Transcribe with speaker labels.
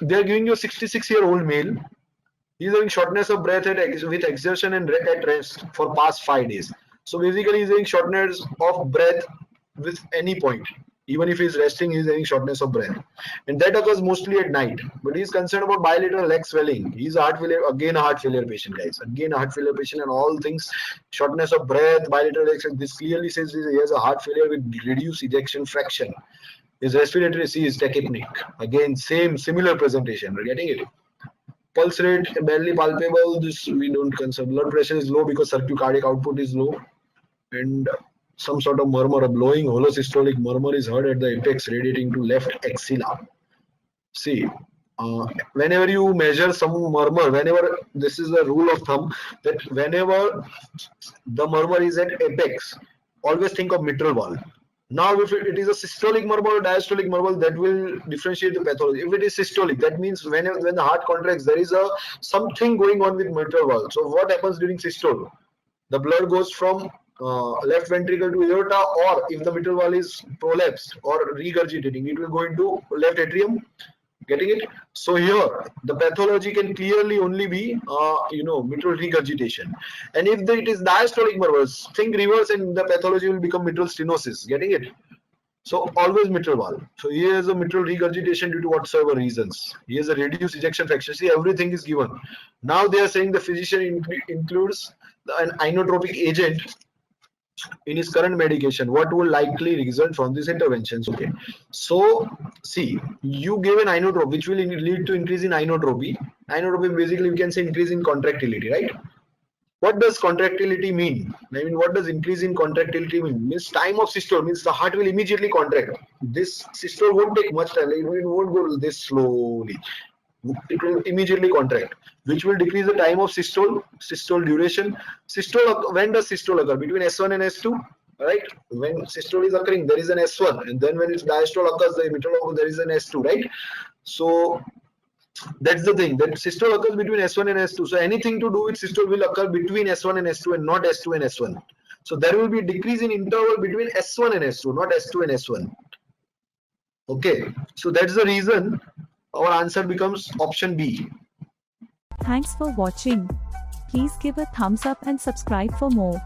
Speaker 1: they are giving you a 66-year-old male. He's having shortness of breath with exertion and at rest for past 5 days. So basically, he's having shortness of breath with any point. Even if he's resting, he's having shortness of breath, and that occurs mostly at night. But he's concerned about bilateral leg swelling. He's a heart failure, again a heart failure patient, guys. Again a heart failure patient, and all things, shortness of breath, bilateral leg swelling. This clearly says he has a heart failure with reduced ejection fraction. His respiratory C is tachypneic. Again, similar presentation. We're getting it. Pulse rate barely palpable. This we don't consider. Blood pressure is low because cardiac output is low, and some sort of murmur, a blowing holosystolic murmur is heard at the apex radiating to left axilla. See, whenever you measure some murmur, whenever, this is the rule of thumb, that whenever the murmur is at apex, always think of mitral valve. Now, if it is a systolic murmur or diastolic murmur, that will differentiate the pathology. If it is systolic, that means when the heart contracts, there is something going on with mitral valve. So what happens during systole? The blood goes from left ventricle to aorta, or if the mitral valve is prolapsed or regurgitating, it will go into left atrium. Getting it? So here the pathology can clearly only be mitral regurgitation, and if it is diastolic murmurs, think reverse and the pathology will become mitral stenosis. Getting it? So always mitral valve. So here is a mitral regurgitation due to whatsoever reasons. Here is a reduced ejection fraction. See, everything is given. Now they are saying the physician includes an inotropic agent in his current medication. What will likely result from these interventions? Okay, so see, you give an inotrope which will lead to increase in inotropy. Inotropy, basically we can say increase in contractility, right? What does contractility mean? I mean, what does increase in contractility mean? Means time of systole, means the heart will immediately contract. This systole won't take much time, it won't go this slowly. It will immediately contract, which will decrease the time of systole duration. Systole, when does systole occur? Between S1 and S2, right? When systole is occurring, there is an S1, and then when its diastole occurs, there is an S2, right? So that's the thing, that systole occurs between S1 and S2. So anything to do with systole will occur between S1 and S2 and not S2 and S1. So there will be a decrease in interval between S1 and S2, not S2 and S1. Okay, so that's the reason our answer becomes option B.
Speaker 2: Thanks for watching. Please give a thumbs up and subscribe for more.